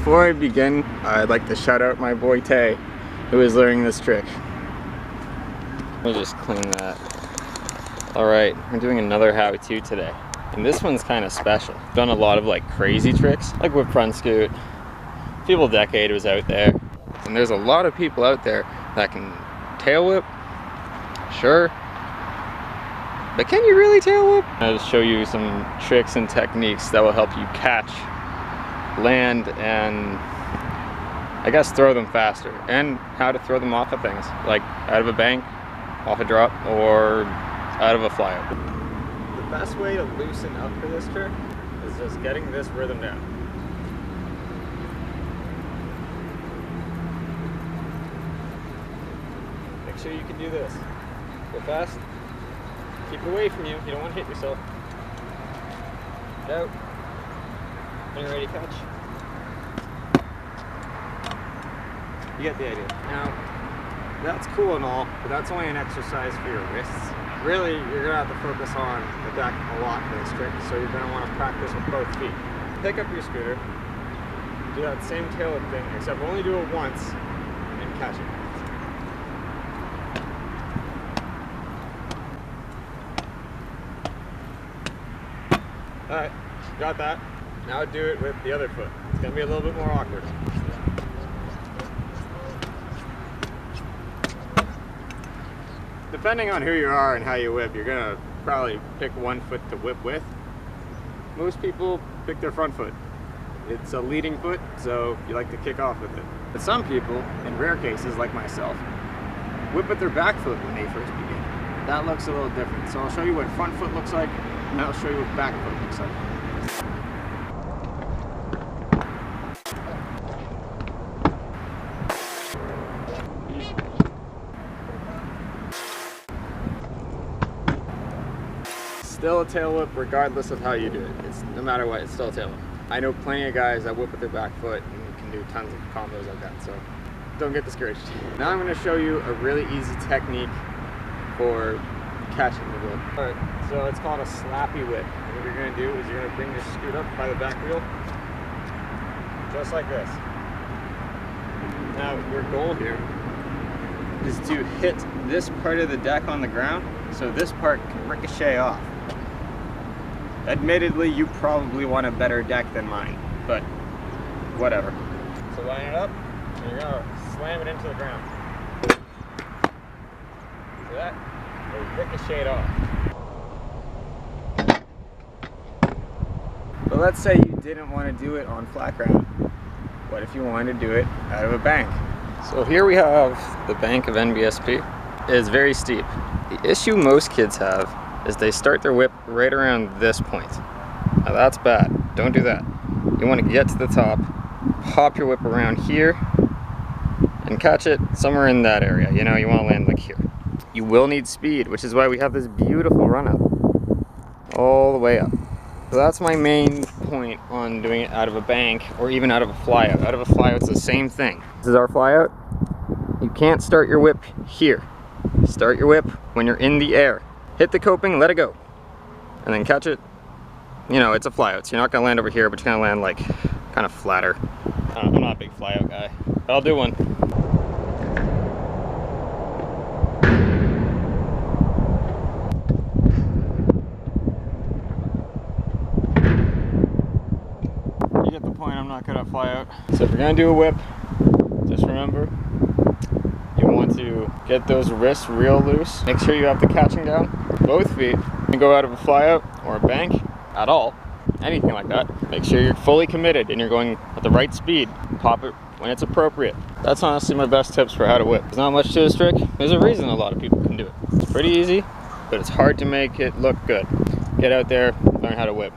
Before I begin, I'd like to shout out my boy Tay, who is learning this trick. Let me just clean that. Alright, we're doing another how-to today. And this one's kind of special. I've done a lot of like crazy tricks, like whip front scoot. Feeble Decade was out there. And there's a lot of people out there that can tail whip, sure. But can you really tail whip? I'll just show you some tricks and techniques that will help you catch, land, and I guess throw them faster. And how to throw them off of things, like out of a bank, off a drop, or out of a flyout. The best way to loosen up for this trick is just getting this rhythm down. Make sure you can do this. Go fast. Keep it away from you. You don't want to hit yourself. Get out. When you're ready to catch. You get the idea. Now, that's cool and all, but that's only an exercise for your wrists. Really, you're going to have to focus on the deck a lot for this trick, so you're going to want to practice with both feet. Pick up your scooter, do that same tail whip thing, except only do it once, and catch it. Alright, got that. Now do it with the other foot. It's going to be a little bit more awkward. Depending on who you are and how you whip, you're going to probably pick one foot to whip with. Most people pick their front foot. It's a leading foot, so you like to kick off with it. But some people, in rare cases like myself, whip with their back foot when they first begin. That looks a little different. So I'll show you what front foot looks like, and I'll show you what back foot looks like. Still a tail whip regardless of how you do it. It's no matter what, it's still a tail whip. I know plenty of guys that whip with their back foot and can do tons of combos like that, so don't get discouraged. Now I'm going to show you a really easy technique for catching the whip. Alright, so it's called a slappy whip. And what you're going to do is you're going to bring this scoot up by the back wheel, just like this. Now your goal here is to hit this part of the deck on the ground so this part can ricochet off. Admittedly, you probably want a better deck than mine, but whatever. So line it up, and you're gonna slam it into the ground. See that? It'll ricochet off. But let's say you didn't want to do it on flat ground. What if you wanted to do it out of a bank? So here we have the bank of NBSP. It is very steep. The issue most kids have is they start their whip right around this point. Now that's bad. Don't do that. You want to get to the top, pop your whip around here, and catch it somewhere in that area. You know, you want to land like here. You will need speed, which is why we have this beautiful run up all the way up. So that's my main point on doing it out of a bank or even out of a flyout. Out of a flyout, it's the same thing. This is our flyout. You can't start your whip here. Start your whip when you're in the air. Hit the coping, let it go, and then catch it. You know, it's a flyout, so you're not gonna land over here, but you're gonna land like kind of flatter. I'm not a big flyout guy, but I'll do one. You get the point, I'm not good at flyout. So if you're gonna do a whip, just remember, you want to get those wrists real loose. Make sure you have the catching down. Both feet. You can go out of a flyout or a bank at all. Anything like that. Make sure you're fully committed and you're going at the right speed. Pop it when it's appropriate. That's honestly my best tips for how to whip. There's not much to this trick. There's a reason a lot of people can do it. It's pretty easy, but it's hard to make it look good. Get out there, learn how to whip.